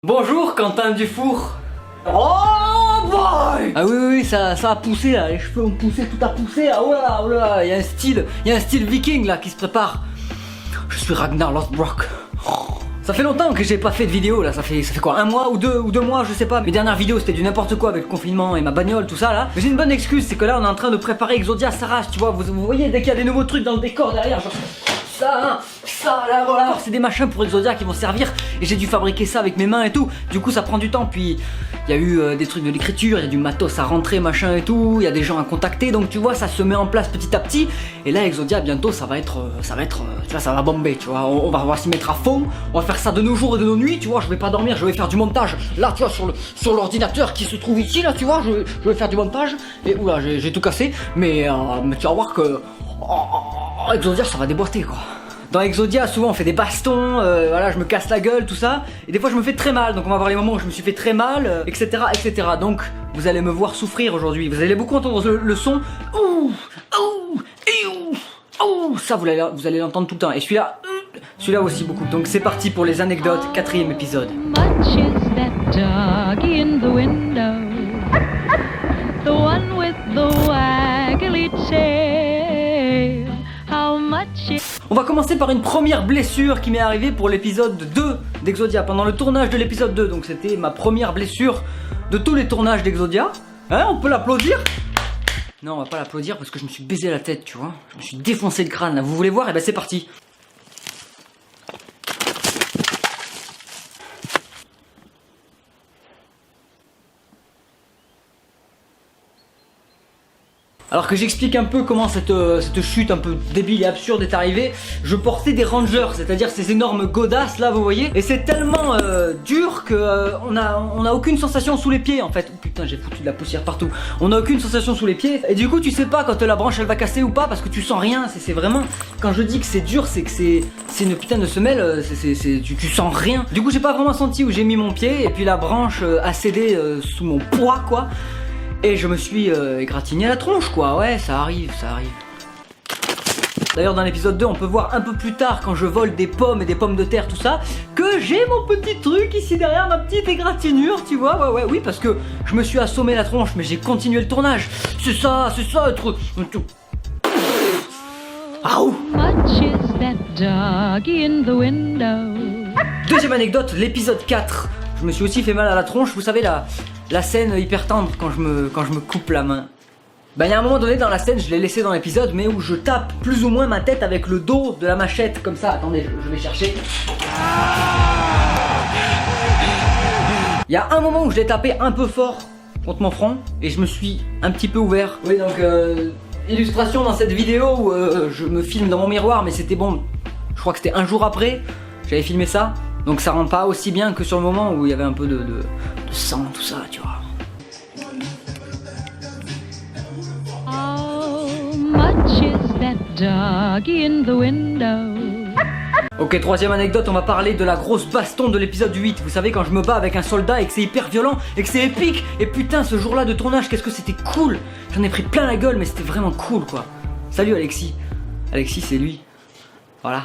Bonjour Quentin Dufour. Oh boy. Ah oui ça a poussé là, les cheveux ont poussé, tout a poussé. Ah oh là, il y a un style viking là qui se prépare. Je suis Ragnar Lothbrok. Ça fait longtemps que j'ai pas fait de vidéo là, ça fait quoi, un mois ou deux mois, je sais pas. Mes dernières vidéos c'était du n'importe quoi avec le confinement et ma bagnole, tout ça là. Mais j'ai une bonne excuse, c'est que là on est en train de préparer Exodia Sarach, tu vois, vous voyez dès qu'il y a des nouveaux trucs dans le décor derrière, genre ça là voilà, c'est des machins pour Exodia qui vont servir et j'ai dû fabriquer ça avec mes mains et tout. Du coup ça prend du temps, puis il y a eu des trucs de l'écriture, il y a du matos à rentrer machin et tout, il y a des gens à contacter, donc tu vois ça se met en place petit à petit. Et là Exodia bientôt ça va être tu vois, ça va bomber, tu vois, on va s'y mettre à fond, on va faire ça de nos jours et de nos nuits, tu vois, je vais pas dormir, je vais faire du montage là, tu vois, sur l'ordinateur qui se trouve ici là, tu vois, je vais faire du montage et oula j'ai tout cassé, mais tu vas voir que Exodia ça va déboîter quoi. Dans Exodia souvent on fait des bastons, voilà, je me casse la gueule, tout ça, et des fois je me fais très mal, donc on va voir les moments où je me suis fait très mal, etc. Donc vous allez me voir souffrir aujourd'hui, vous allez beaucoup entendre le son ça vous allez l'entendre tout le temps, et celui-là aussi beaucoup. Donc c'est parti pour les anecdotes, 4e épisode. On va commencer par une première blessure qui m'est arrivée pour l'épisode 2 d'Exodia, pendant le tournage de l'épisode 2, donc c'était ma première blessure de tous les tournages d'Exodia. Hein, on peut l'applaudir? Non, on va pas l'applaudir parce que je me suis baisé la tête, tu vois. Je me suis défoncé le crâne là, vous voulez voir? Et ben c'est parti. Alors que j'explique un peu comment cette chute un peu débile et absurde est arrivée, je portais des Rangers, c'est-à-dire ces énormes godasses là, vous voyez, et c'est tellement dur que on a aucune sensation sous les pieds en fait. Oh, putain, j'ai foutu de la poussière partout. On a aucune sensation sous les pieds, et du coup tu sais pas quand la branche elle va casser ou pas parce que tu sens rien. C'est vraiment, quand je dis que c'est dur, c'est que c'est une putain de semelle, tu sens rien. Du coup j'ai pas vraiment senti où j'ai mis mon pied, et puis la branche a cédé sous mon poids quoi. Et je me suis égratigné la tronche quoi, ouais ça arrive. D'ailleurs dans l'épisode 2 on peut voir un peu plus tard quand je vole des pommes et des pommes de terre tout ça, que j'ai mon petit truc ici derrière, ma petite égratignure, tu vois, oui parce que je me suis assommé la tronche mais j'ai continué le tournage. C'est ça être... Aouh. Deuxième anecdote, l'épisode 4. Je me suis aussi fait mal à la tronche, vous savez la scène hyper tendre quand je me coupe la main. Ben il y a un moment donné dans la scène, je l'ai laissé dans l'épisode, mais où je tape plus ou moins ma tête avec le dos de la machette, comme ça. Attendez, je vais chercher. Il y a un moment où je l'ai tapé un peu fort contre mon front, et je me suis un petit peu ouvert. Oui donc, illustration dans cette vidéo où je me filme dans mon miroir, mais c'était bon, je crois que c'était un jour après, j'avais filmé ça. Donc ça rend pas aussi bien que sur le moment où il y avait un peu de sang, tout ça, tu vois. Ok, troisième anecdote, on va parler de la grosse baston de l'épisode 8. Vous savez quand je me bats avec un soldat et que c'est hyper violent et que c'est épique. Et putain ce jour là de tournage, qu'est-ce que c'était cool. J'en ai pris plein la gueule mais c'était vraiment cool quoi. Salut Alexis. Alexis c'est lui. Voilà.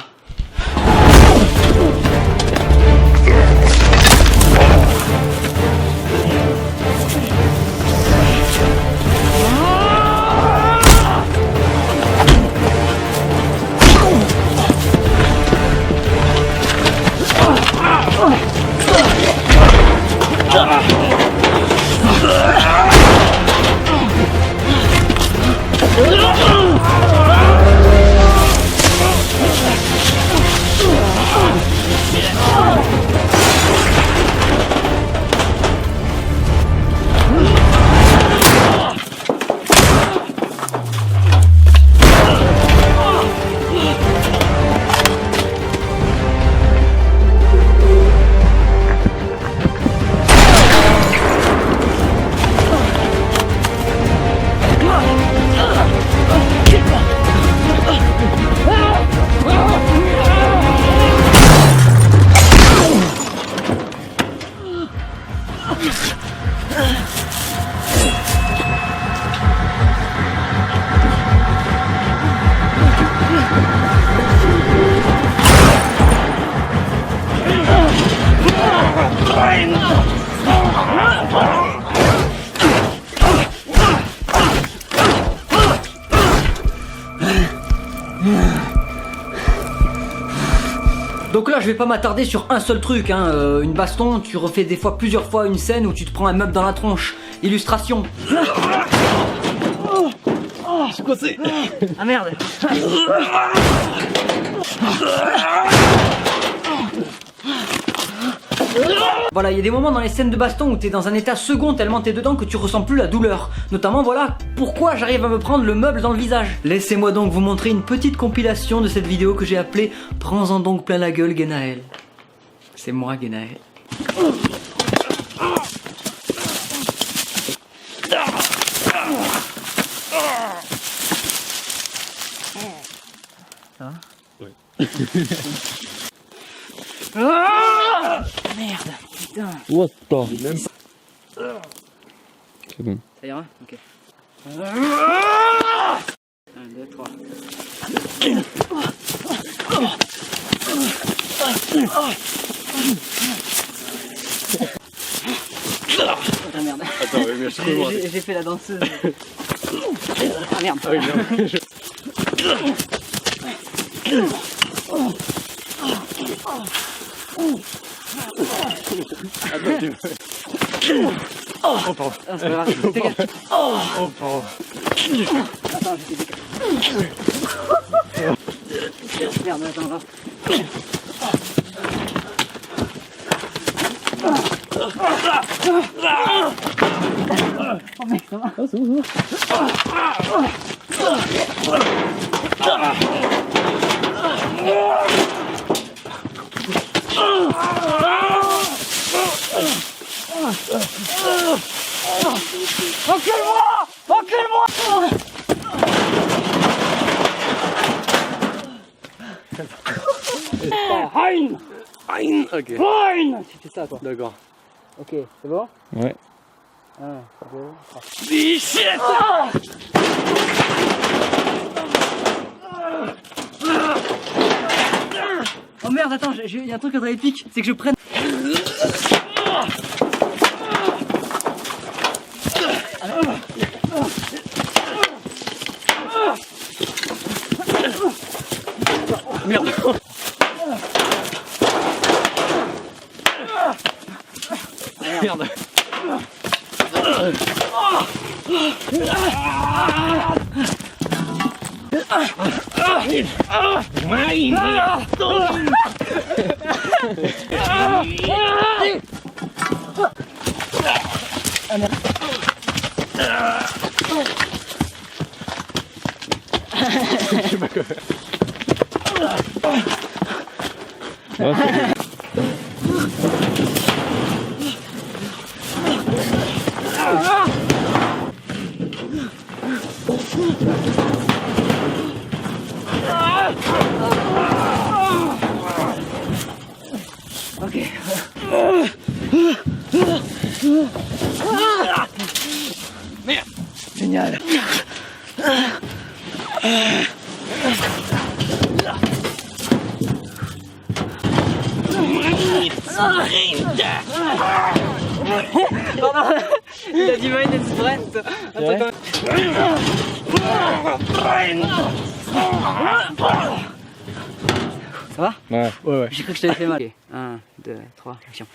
Donc là je vais pas m'attarder sur un seul truc hein. Une baston, tu refais des fois plusieurs fois une scène où tu te prends un meuble dans la tronche. Illustration. Je suis coincé. Ah merde. Voilà, il y a des moments dans les scènes de baston où t'es dans un état second tellement t'es dedans que tu ressens plus la douleur. Notamment voilà pourquoi j'arrive à me prendre le meuble dans le visage. Laissez-moi donc vous montrer une petite compilation de cette vidéo que j'ai appelée Prends-en donc plein la gueule Genaël. C'est moi Genaël. Ça va? Oui. Ah merde, putain. What the? Même pas. C'est bon. Ça ira? Ok. 1, 2, 3. Ah merde. Attends, mais j'ai fait la danseuse. Ah merde. Ah oui, merde. Oh pardon. Ah, c'est pas grave. Oh pardon. Attends, merde, attends, là. Oh mec, ça va? Ah c'est bon, Encule-moi! Encule-moi! Hein! Hein. Ok. Hein! Tu fais ça toi. D'accord. Ok, c'est bon? Ouais. 1, 2, 3. Bichette. Oh merde, attends, il y a un truc qui est épique, c'est que je prenne. Merde. Merde. Ok. Merde. Génial. Pardon, il a dit mine and sprint. Attends, ça va? Ouais, ouais, ouais. J'ai cru que je t'avais fait mal. 1, 2, 3, action.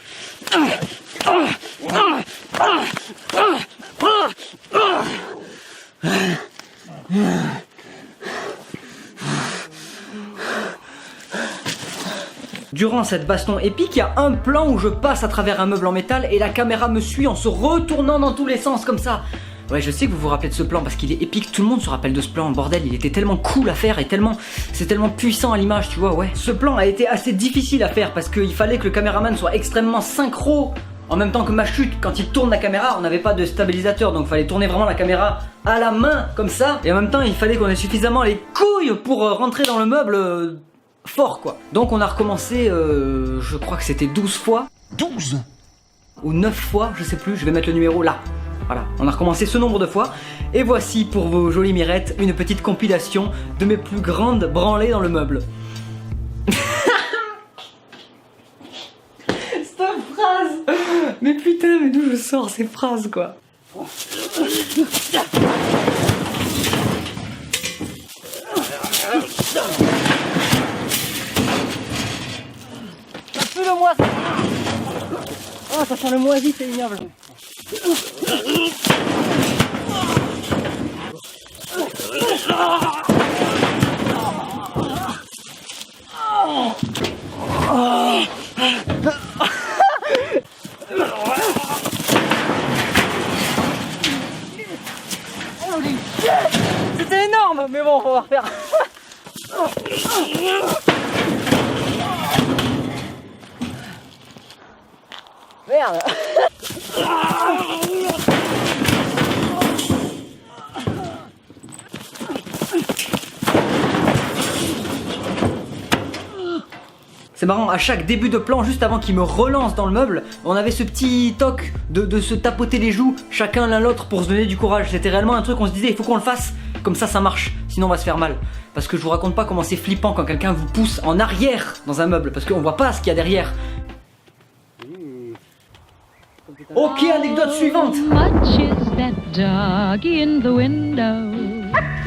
Durant cette baston épique, il y a un plan où je passe à travers un meuble en métal et la caméra me suit en se retournant dans tous les sens comme ça. Ouais, je sais que vous vous rappelez de ce plan parce qu'il est épique, tout le monde se rappelle de ce plan, bordel, il était tellement cool à faire et c'est tellement puissant à l'image, tu vois, ouais. Ce plan a été assez difficile à faire parce qu'il fallait que le caméraman soit extrêmement synchro en même temps que ma chute. Quand il tourne la caméra, on n'avait pas de stabilisateur, donc il fallait tourner vraiment la caméra à la main comme ça. Et en même temps, il fallait qu'on ait suffisamment les couilles pour rentrer dans le meuble fort, quoi. Donc on a recommencé, je crois que c'était 12 fois. 12 ou 9 fois, je sais plus, je vais mettre le numéro là. Voilà, on a recommencé ce nombre de fois. Et voici pour vos jolies mirettes une petite compilation de mes plus grandes branlées dans le meuble. Cette phrase, putain, mais d'où je sors ces phrases quoi? Ça pue le moisi. Oh, ça sent le moisi, c'est ignoble. C'était énorme, mais bon, on va refaire. Merde. C'est marrant, à chaque début de plan, juste avant qu'il me relance dans le meuble, on avait ce petit toc de se tapoter les joues, chacun l'un l'autre pour se donner du courage. C'était réellement un truc qu'on se disait, il faut qu'on le fasse, comme ça marche, sinon on va se faire mal. Parce que je vous raconte pas comment c'est flippant quand quelqu'un vous pousse en arrière dans un meuble, parce qu'on voit pas ce qu'il y a derrière. Ok, anecdote suivante.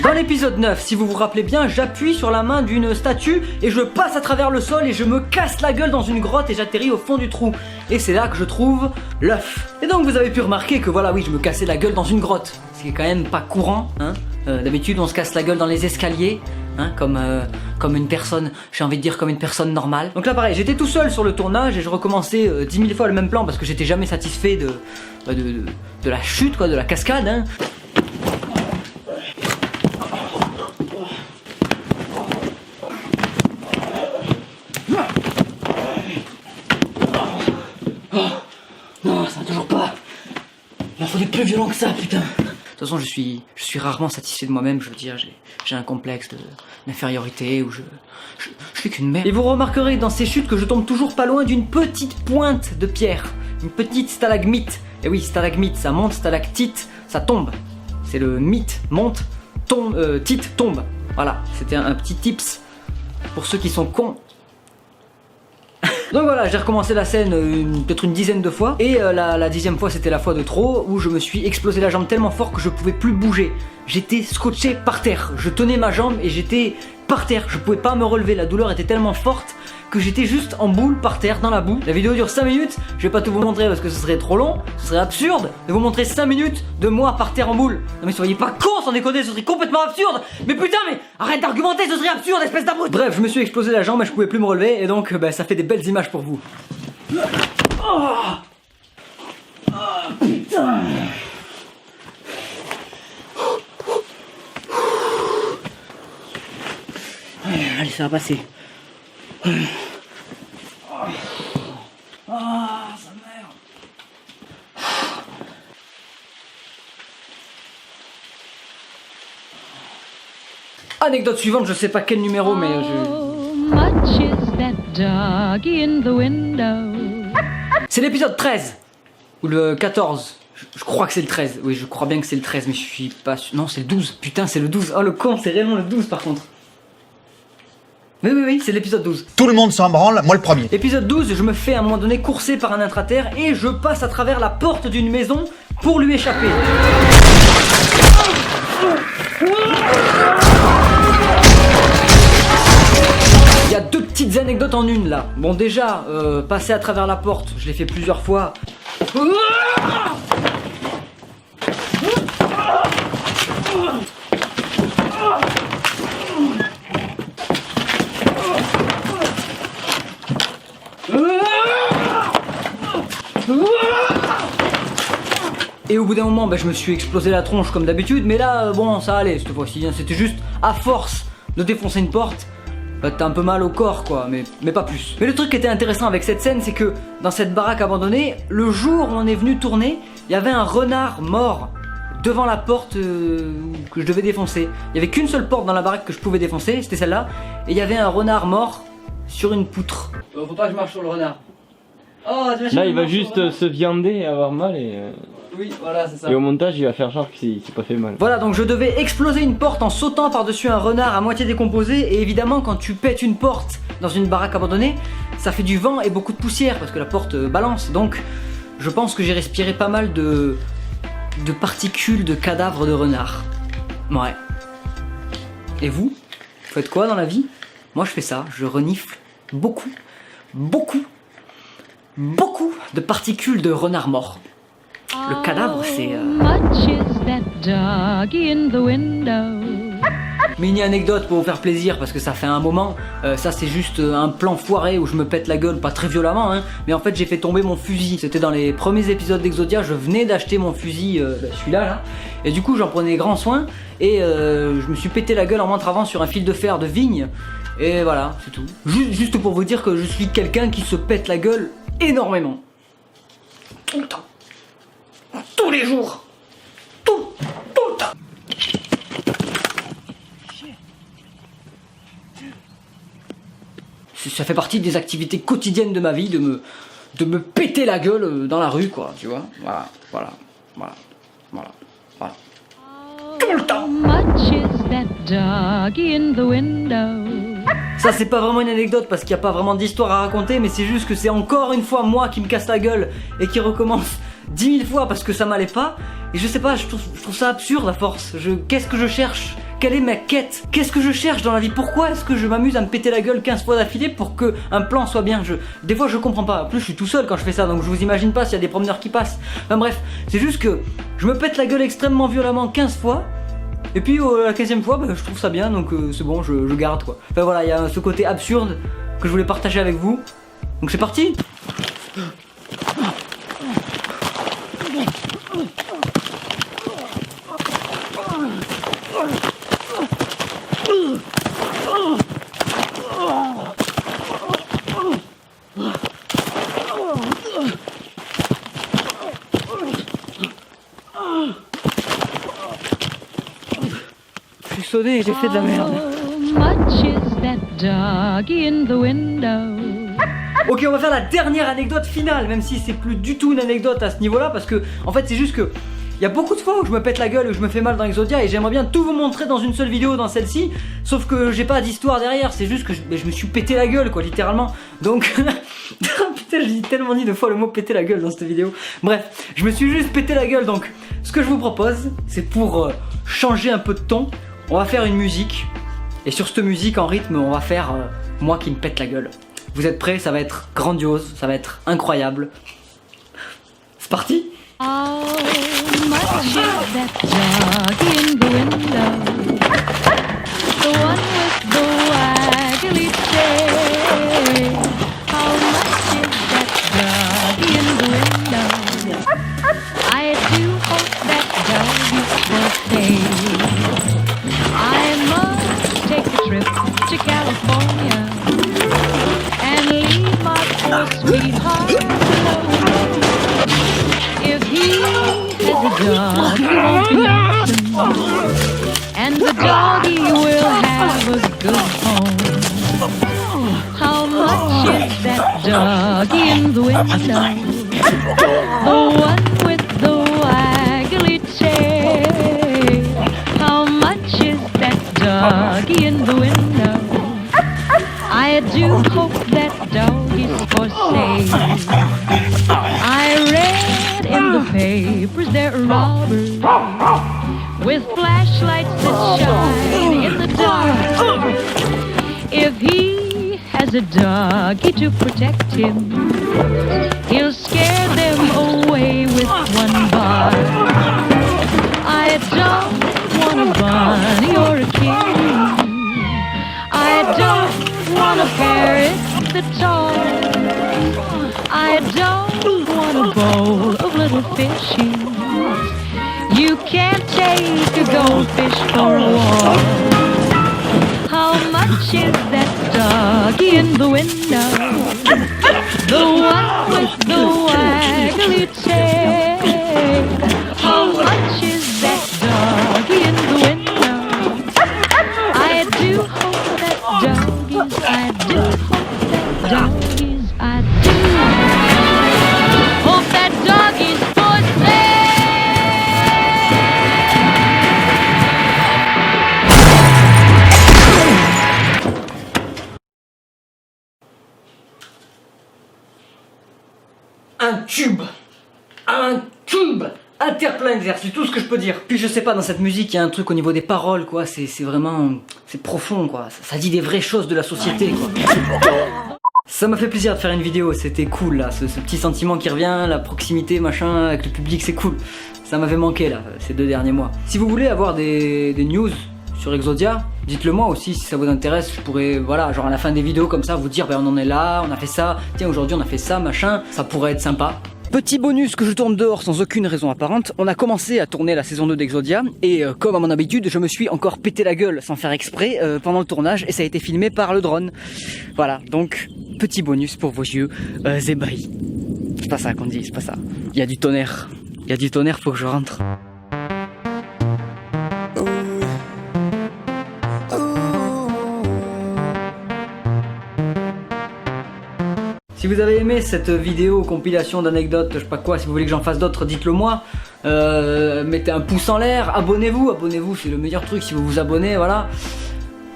Dans l'épisode 9, si vous vous rappelez bien, j'appuie sur la main d'une statue et je passe à travers le sol et je me casse la gueule dans une grotte et j'atterris au fond du trou. Et c'est là que je trouve l'œuf. Et donc vous avez pu remarquer que voilà, oui, je me cassais la gueule dans une grotte. Ce qui est quand même pas courant, hein. D'habitude, on se casse la gueule dans les escaliers, hein, comme une personne, j'ai envie de dire comme une personne normale. Donc là pareil, j'étais tout seul sur le tournage et je recommençais 10 000 fois le même plan parce que j'étais jamais satisfait de la chute, quoi, de la cascade, hein. Non, ça va toujours pas. Il en faut du plus violent que ça, putain. De toute façon, je suis rarement satisfait de moi-même. Je veux dire, j'ai un complexe d'infériorité où je suis qu'une merde. Et vous remarquerez dans ces chutes que je tombe toujours pas loin d'une petite pointe de pierre, une petite stalagmite. Et oui, stalagmite, ça monte, stalactite, ça tombe. C'est le mythe monte, tombe, tite tombe. Voilà, c'était un petit tips pour ceux qui sont cons. Donc voilà, j'ai recommencé la scène peut-être une dizaine de fois. Et la 10e fois, c'était la fois de trop, où je me suis explosé la jambe tellement fort que je pouvais plus bouger. J'étais scotché par terre. Je tenais ma jambe et j'étais par terre. Je pouvais pas me relever. La douleur était tellement forte que j'étais juste en boule par terre dans la boue. La vidéo dure 5 minutes. Je vais pas tout vous montrer parce que ce serait trop long. Ce serait absurde de vous montrer 5 minutes de moi par terre en boule. Non mais soyez pas con, sans déconner, ce serait complètement absurde. Mais putain, mais arrête d'argumenter, ce serait absurde, espèce d'abruti. Bref, je me suis explosé la jambe et je pouvais plus me relever. Et donc, ça fait des belles images pour vous. Oh, putain. Allez, ça va passer. Ah, sa mère. Anecdote suivante, je sais pas quel numéro, mais c'est l'épisode 13 ou le 14. Je crois que c'est le 13. Oui, je crois bien que c'est le 13, mais je suis pas sûr. Non, c'est le 12. Putain, c'est le 12. Oh, le con, c'est réellement le 12 par contre. Oui, c'est l'épisode 12. Tout le monde s'en branle, moi le premier. Épisode 12, je me fais à un moment donné courser par un intraterre et je passe à travers la porte d'une maison pour lui échapper. Il y a deux petites anecdotes en une là. Bon déjà, passer à travers la porte, je l'ai fait plusieurs fois. Et au bout d'un moment, je me suis explosé la tronche comme d'habitude, mais là, bon, ça allait cette fois-ci. C'était juste à force de défoncer une porte, t'as un peu mal au corps, quoi, mais pas plus. Mais le truc qui était intéressant avec cette scène, c'est que dans cette baraque abandonnée, le jour où on est venu tourner, il y avait un renard mort devant la porte que je devais défoncer. Il y avait qu'une seule porte dans la baraque que je pouvais défoncer, c'était celle-là, et il y avait un renard mort sur une poutre. Faut pas que je marche sur le renard. Oh, là, il va juste se viander et avoir mal et... Oui, voilà, c'est ça. Et au montage, il va faire genre qu'il s'est pas fait mal. Voilà, donc je devais exploser une porte en sautant par-dessus un renard à moitié décomposé. Et évidemment, quand tu pètes une porte dans une baraque abandonnée, ça fait du vent et beaucoup de poussière parce que la porte balance. Donc, je pense que j'ai respiré pas mal de particules de cadavres de renard. Ouais. Et vous faites quoi dans la vie? Moi je fais ça, je renifle beaucoup de particules de renard mort. Le cadavre c'est... Mini anecdote pour vous faire plaisir parce que ça fait un moment, ça c'est juste un plan foiré où je me pète la gueule, pas très violemment hein, mais en fait j'ai fait tomber mon fusil. C'était dans les premiers épisodes d'Exodia, je venais d'acheter mon fusil, celui-là là, et du coup j'en prenais grand soin et je me suis pété la gueule en m'entravant sur un fil de fer de vigne et voilà, c'est tout. Juste pour vous dire que je suis quelqu'un qui se pète la gueule énormément. Tout le temps. Tous les jours. Tout le temps. Ça fait partie des activités quotidiennes de ma vie de me péter la gueule dans la rue quoi, tu vois. Voilà. Tout le temps. Ça c'est pas vraiment une anecdote parce qu'il n'y a pas vraiment d'histoire à raconter, mais c'est juste que c'est encore une fois moi qui me casse la gueule et qui recommence 10 000 fois parce que ça m'allait pas. Et je sais pas, je trouve ça absurde à force. Qu'est-ce que je cherche? Quelle est ma quête? Qu'est-ce que je cherche dans la vie? Pourquoi est-ce que je m'amuse à me péter la gueule 15 fois d'affilée pour que un plan soit bien? Des fois je comprends pas. En plus je suis tout seul quand je fais ça, donc je vous imagine pas s'il y a des promeneurs qui passent. Enfin bref, c'est juste que je me pète la gueule extrêmement violemment 15 fois. Et puis la 15e fois, bah, je trouve ça bien, donc c'est bon, je garde quoi. Enfin voilà, il y a ce côté absurde que je voulais partager avec vous. Donc c'est parti. Je suis sonné et j'ai fait de la merde. Ok, on va faire la dernière anecdote finale, même si c'est plus du tout une anecdote à ce niveau-là, parce que en fait c'est juste que il y a beaucoup de fois où je me pète la gueule, où je me fais mal dans Exodia, et j'aimerais bien tout vous montrer dans une seule vidéo, dans celle-ci, sauf que j'ai pas d'histoire derrière, c'est juste que je me suis pété la gueule quoi, littéralement. Donc putain, j'ai tellement dit 2 fois le mot péter la gueule dans cette vidéo. Bref, je me suis juste pété la gueule, donc ce que je vous propose, c'est pour changer un peu de ton, on va faire une musique, et sur cette musique en rythme, on va faire moi qui me pète la gueule. Vous êtes prêts? Ça va être grandiose, ça va être incroyable. C'est parti. How much is that dog in the window? The one with the waggly tail. How much is that dog in the window? I do hope that dog will stay. I must take a trip to California and leave my poor sweetheart alone. If he has a dog, he won't be lonesome, and the doggy will have a good home. How much is that doggy in the window? The one with the waggly tail. How much is that doggy in the window? I do hope that doggy's for sale. I read in the papers there are robbers with flashlights that shine in the dark. If he has a doggy to protect him, he'll scare them away with one bark. I don't want a bunny or a kitty. I don't want a parrot that's tall. I don't want a bowl of little fishies. You can't take a goldfish for a walk. How much is that doggy in the window? The one with the waggly tail. How much is that doggy in the window? I do hope that doggies, I do hope that doggies, I do hope that doggies for sale. Un tube. un tube interplanétaire, c'est tout ce que je peux dire. Puis je sais pas, dans cette musique, il y a un truc au niveau des paroles, quoi. C'est vraiment, c'est profond, quoi. Ça dit des vraies choses de la société, quoi. Ça m'a fait plaisir de faire une vidéo, c'était cool là, ce petit sentiment qui revient, la proximité machin avec le public, c'est cool. Ça m'avait manqué là, ces 2 derniers mois. Si vous voulez avoir des news sur Exodia, dites-le moi aussi si ça vous intéresse, je pourrais, voilà, genre à la fin des vidéos comme ça, vous dire, ben on en est là, on a fait ça, tiens aujourd'hui on a fait ça, machin, ça pourrait être sympa. Petit bonus que je tourne dehors sans aucune raison apparente, on a commencé à tourner la saison 2 d'Exodia et comme à mon habitude, je me suis encore pété la gueule sans faire exprès pendant le tournage et ça a été filmé par le drone. Voilà, donc petit bonus pour vos yeux ébahis. C'est pas ça qu'on dit, c'est pas ça. Il y a du tonnerre, faut que je rentre. Si vous avez aimé cette vidéo compilation d'anecdotes, je sais pas quoi, si vous voulez que j'en fasse d'autres, dites-le moi. Mettez un pouce en l'air, abonnez-vous, c'est le meilleur truc si vous vous abonnez, voilà.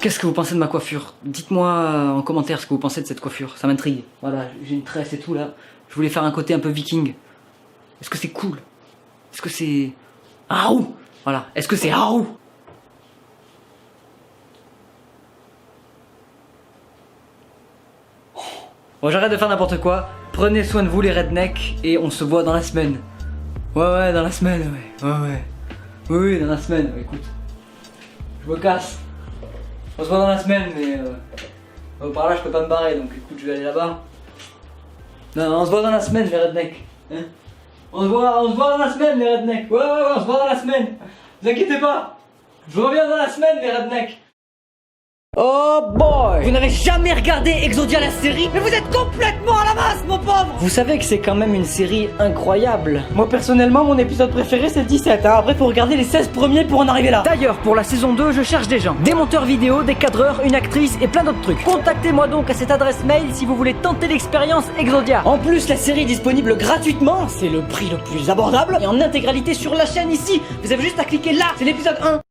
Qu'est-ce que vous pensez de ma coiffure? Dites-moi en commentaire ce que vous pensez de cette coiffure, ça m'intrigue. Voilà, j'ai une tresse et tout là. Je voulais faire un côté un peu viking. Est-ce que c'est cool? Est-ce que c'est... Aou! Voilà, est-ce que c'est Aou? Bon, j'arrête de faire n'importe quoi. Prenez soin de vous les rednecks et on se voit dans la semaine. Ouais, dans la semaine, ouais. Oui, dans la semaine, écoute. Je me casse. On se voit dans la semaine, mais par là je peux pas me barrer, donc écoute, je vais aller là-bas. Non, on se voit dans la semaine, les rednecks. Hein, on se voit dans la semaine, les rednecks. Ouais, on se voit dans la semaine. Ne vous inquiétez pas. Je reviens dans la semaine, les rednecks. Oh boy! Vous n'avez jamais regardé Exodia la série? Mais vous êtes complètement à la masse, mon pauvre! Vous savez que c'est quand même une série incroyable. Moi personnellement, mon épisode préféré c'est le 17, hein. Après faut regarder les 16 premiers pour en arriver là. D'ailleurs, pour la saison 2, je cherche des gens. Des monteurs vidéo, des cadreurs, une actrice et plein d'autres trucs. Contactez-moi donc à cette adresse mail si vous voulez tenter l'expérience Exodia. En plus, la série est disponible gratuitement, c'est le prix le plus abordable. Et en intégralité sur la chaîne ici, vous avez juste à cliquer là, c'est l'épisode 1.